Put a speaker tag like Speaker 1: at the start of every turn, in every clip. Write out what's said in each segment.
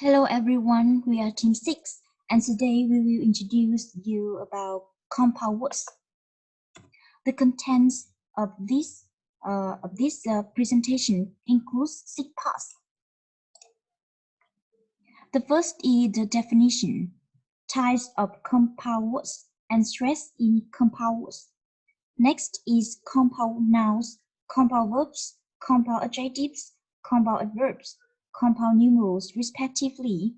Speaker 1: Hello everyone, we are Team 6 and today we will introduce you about compound words. The contents of this presentation includes 6 parts. The first is the definition, types of compound words and stress in compound words. Next is compound nouns, compound verbs, compound adjectives, compound adverbs, compound numerals respectively.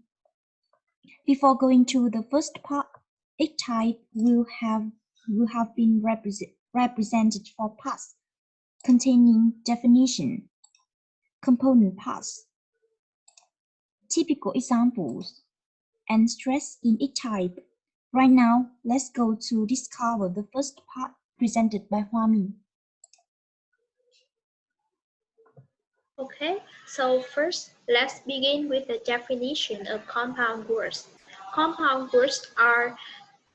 Speaker 1: Before going to the first part, each type will have been represented for parts containing definition, component parts, typical examples, and stress in each type. Right now, let's go to discover the first part presented by Hoa Minh.
Speaker 2: Okay, so first, let's begin with the definition of compound words. Compound words are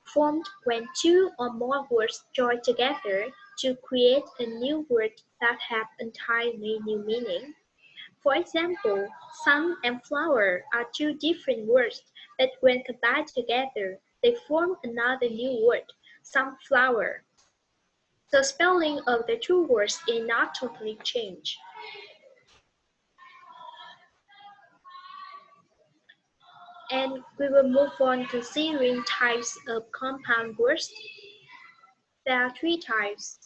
Speaker 2: formed when two or more words join together to create a new word that have entirely new meaning. For example, sun and flower are two different words, but when combined together, they form another new word, sunflower. The spelling of the two words is not totally changed. And we will move on considering types of compound words. There are 3 types.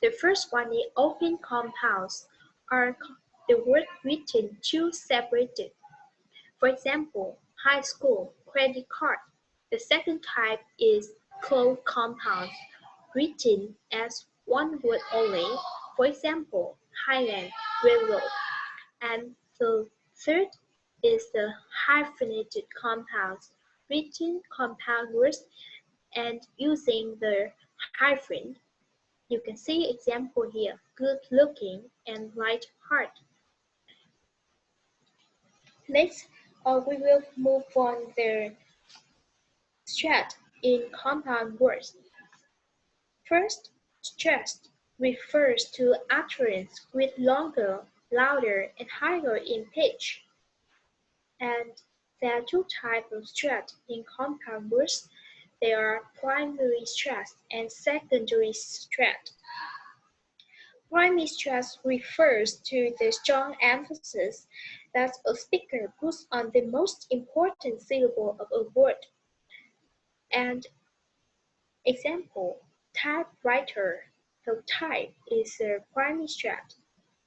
Speaker 2: The first one is open compounds, are the word written two separated. For example, high school, credit card. The second type is closed compounds, written as one word only. For example, Highland Railroad. And the third is the hyphenated compounds, written compound words and using the hyphen. You can see example here, good looking and light heart. Next, we will move on the stress in compound words. First, stress refers to utterance with longer, louder, and higher in pitch. And there are 2 types of stress in compound words. They are primary stress and secondary stress. Primary stress refers to the strong emphasis that a speaker puts on the most important syllable of a word. And example, typewriter, so type is the primary stress,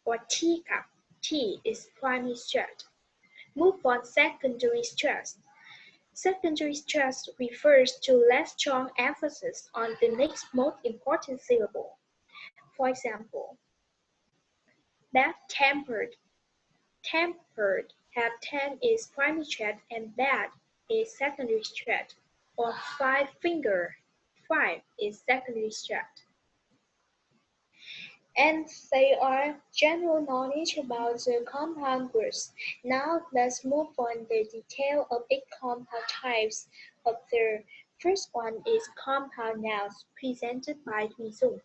Speaker 2: or teacup, T is primary stress. Move on secondary stress. Secondary stress refers to less strong emphasis on the next most important syllable. For example, bad-tempered. Tempered have 10 is primary stress and bad is secondary stress. Or five-finger, 5 is secondary stress. And they are general knowledge about the compound words. Now let's move on the detail of 8 compound types of the first one is compound nouns presented by Huizong.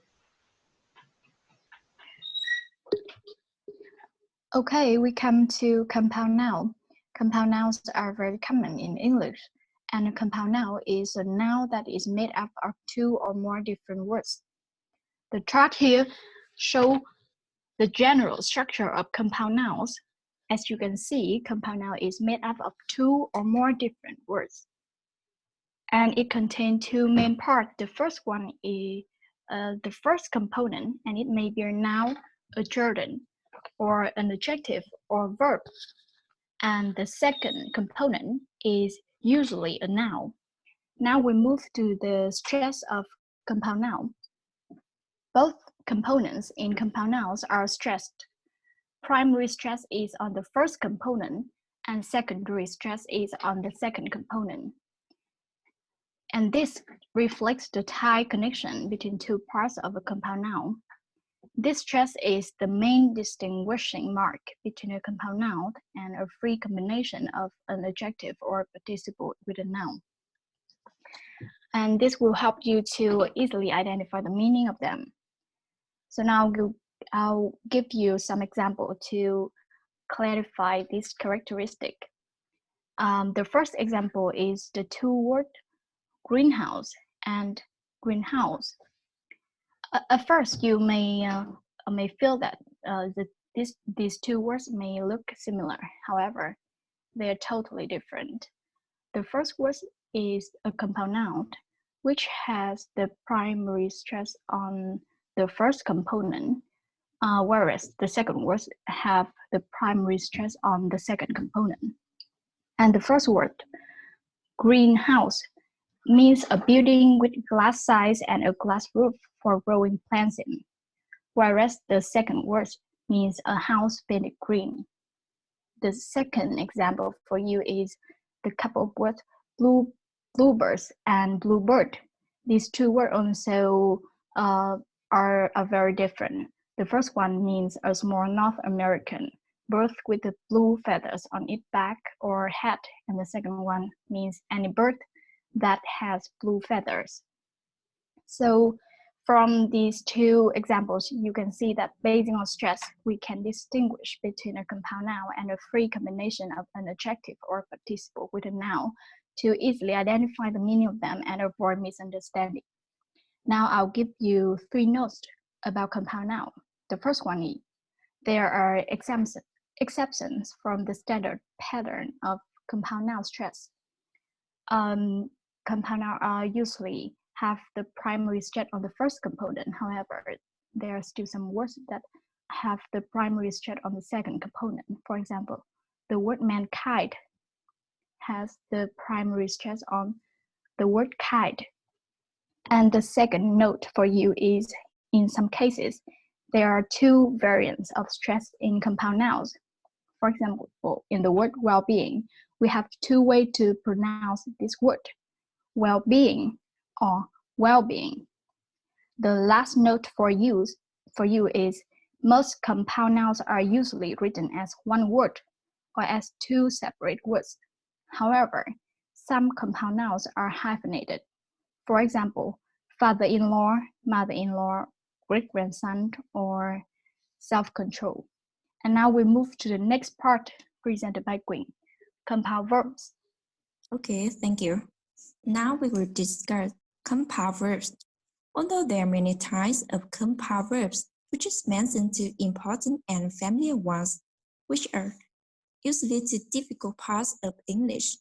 Speaker 3: Okay, we come to compound noun. Compound nouns are very common in English, and a compound noun is a noun that is made up of 2 or more different words. The chart here shows the general structure of compound nouns. As you can see, compound noun is made up of 2 or more different words. And it contains 2 main parts. The first one is the first component, and it may be a noun, a adjective, or an adjective or verb. And the second component is usually a noun. Now we move to the stress of compound noun. Both components in compound nouns are stressed. Primary stress is on the first component, and secondary stress is on the second component. And this reflects the tight connection between 2 parts of a compound noun. This stress is the main distinguishing mark between a compound noun and a free combination of an adjective or participle with a noun. And this will help you to easily identify the meaning of them. So now I'll give you some example to clarify this characteristic. The first example is the two word greenhouse and greenhouse. At first, you may feel that these two words may look similar. However, they are totally different. The first word is a compound noun, which has the primary stress on the first component, whereas the second words have the primary stress on the second component. And the first word, greenhouse, means a building with glass sides and a glass roof for growing plants in, whereas the second word means a house painted green. The second example for you is the couple words bluebirds and bluebird. These two words also are very different. The first one means a small North American bird with the blue feathers on its back or head, and the second one means any bird that has blue feathers. So from these two examples, you can see that based on stress, we can distinguish between a compound noun and a free combination of an adjective or participle with a noun to easily identify the meaning of them and avoid misunderstanding. Now I'll give you 3 notes about compound noun. The first one is there are exceptions from the standard pattern of compound noun stress. Compound noun usually have the primary stress on the first component. However, there are still some words that have the primary stress on the second component. For example, the word mankind has the primary stress on the word kite. And the second note for you is, in some cases, there are 2 variants of stress in compound nouns. For example, in the word well-being, we have 2 ways to pronounce this word, well-being or well-being. The last note for you is most compound nouns are usually written as one word or as 2 separate words. However, some compound nouns are hyphenated. For example, father-in-law, mother-in-law, great-grandson, or self-control. And now we move to the next part presented by Queen, compound verbs.
Speaker 1: Okay, thank you. Now we will discuss compound verbs. Although there are many types of compound verbs, we just mentioned 2 important and familiar ones, which are usually the difficult parts of English.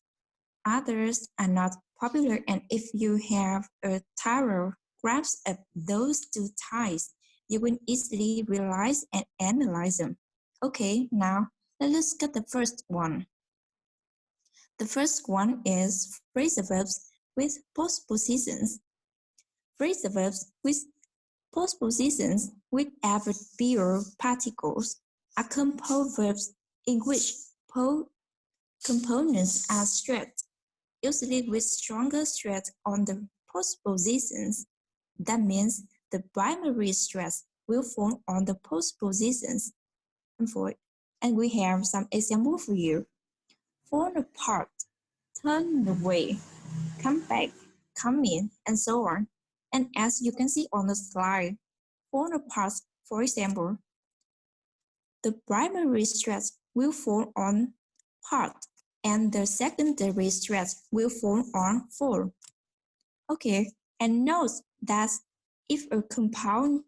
Speaker 1: Others are not popular, and if you have a thorough grasp of those 2 types, you will easily realize and analyze them. Okay, now let's look at the first one. The first one is phrasal verbs with postpositions. Phrasal verbs with postpositions with adverbial particles are compound verbs in which components are stressed, usually with stronger stress on the postpositions. That means the primary stress will fall on the postpositions. And we have some examples for you. Fall apart, turn away, come back, come in, and so on. And as you can see on the slide, fall apart, for example, the primary stress will fall on part, and the secondary stress will fall on fall. Okay, and note that if a compound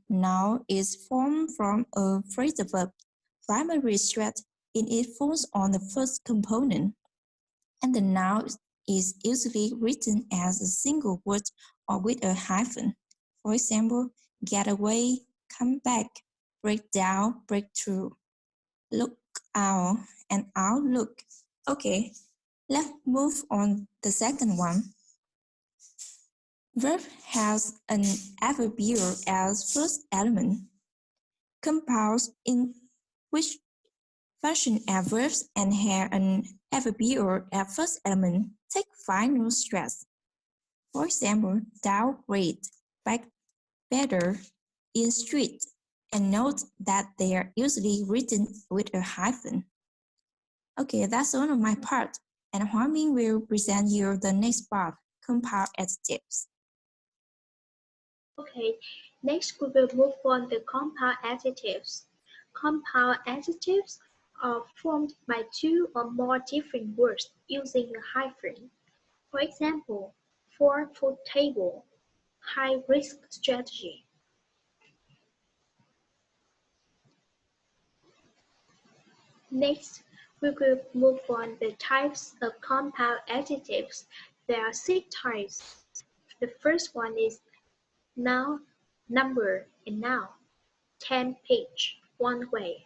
Speaker 1: noun is formed from a phrasal verb, primary stress in it falls on the first component, and the noun is usually written as a single word or with a hyphen. For example, get away, come back, break down, break through, look out, and outlook. Okay, let's move on the second one. Verb has an adverbial as first element. Compounds in which function adverbs and have an adverbial as first element take final stress. For example, downgrade, back better, in street, and note that they are usually written with a hyphen. Okay, that's all of my part, and Hua Ming will present you the next part, compound adjectives.
Speaker 2: Okay, next we will move on to compound adjectives. Compound adjectives are formed by two or more different words using a hyphen. For example, four-foot table, high-risk strategy. Next, we will move on the types of compound adjectives. There are 6 types. The first one is noun, number, and noun. 10 page, one way.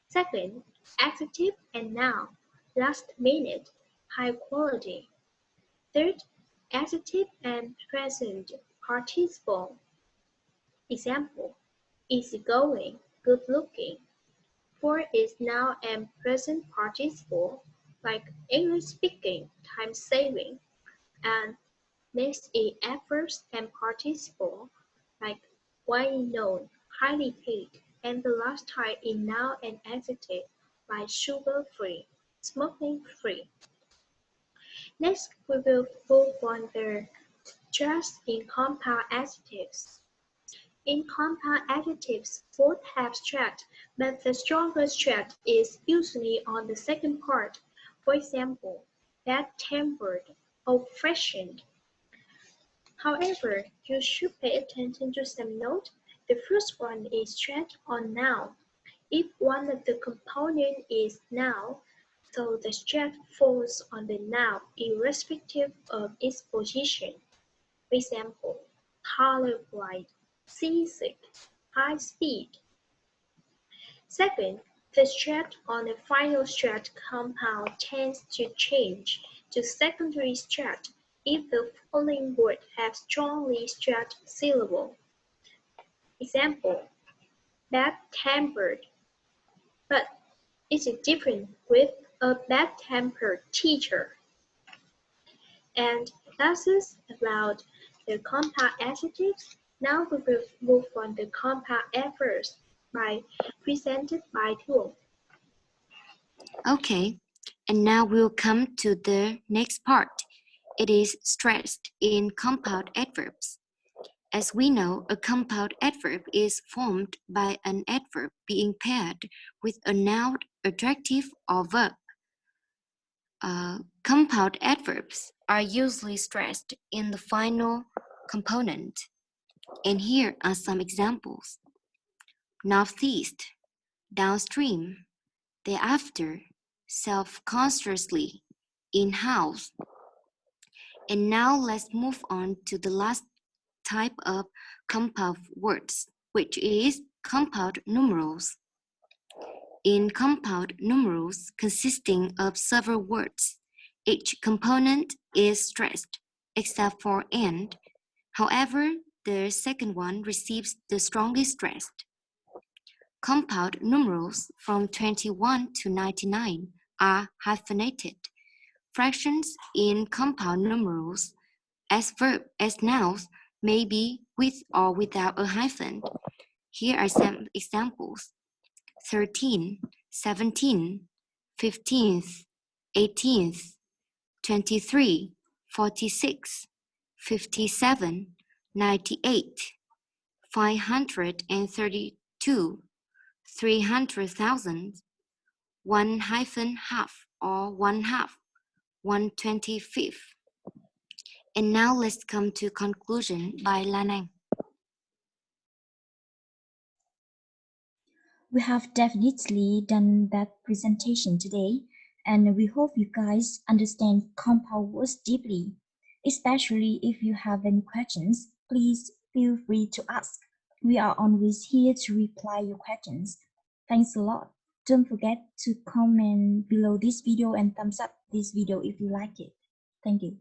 Speaker 2: Second, adjective and noun. Last minute, high quality. Third, adjective and present participle. Example, easygoing, good looking. Fourth is noun and present participle, like English speaking, time saving. And next is adverbs and participle, like widely known, highly paid. And the last type is noun and adjective, like sugar-free, smoking-free. Next, we will move on the stress in compound adjectives. In compound adjectives, both have stress, but the stronger stress is usually on the second part. For example, bad-tempered, old-fashioned. However, you should pay attention to some note. The first one is stress on noun. If one of the components is noun, so the stress falls on the noun irrespective of its position. For example, colorblind, seasick, high speed. Second, the stress on the final stress compound tends to change to secondary stress if the following word has strongly stressed syllable. Example, bad-tempered, but it is different with a bad-tempered teacher. And that's it about the compound adjectives. Now we will move on to compound adverbs presented by Thuong.
Speaker 4: Okay, and now we'll come to the next part. It is stressed in compound adverbs. As we know, a compound adverb is formed by an adverb being paired with a noun, adjective, or verb. Compound adverbs are usually stressed in the final component. And here are some examples. Northeast, downstream, thereafter, self-consciously, in-house. And now let's move on to the last type of compound words, which is compound numerals. In compound numerals consisting of several words, each component is stressed, except for and. However, the second one receives the strongest stress. Compound numerals from 21 to 99 are hyphenated. Fractions in compound numerals as nouns may be with or without a hyphen. Here are some examples. 13, 17, 15th, 18th, 23, 46, 57, 98, 532, 300,000, 1/2 or 1/2, 1/25. And now let's come to conclusion by Lan Anh.
Speaker 1: We have definitely done that presentation today, and we hope you guys understand compound words deeply. Especially if you have any questions, please feel free to ask. We are always here to reply your questions. Thanks a lot. Don't forget to comment below this video and thumbs up this video if you like it. Thank you.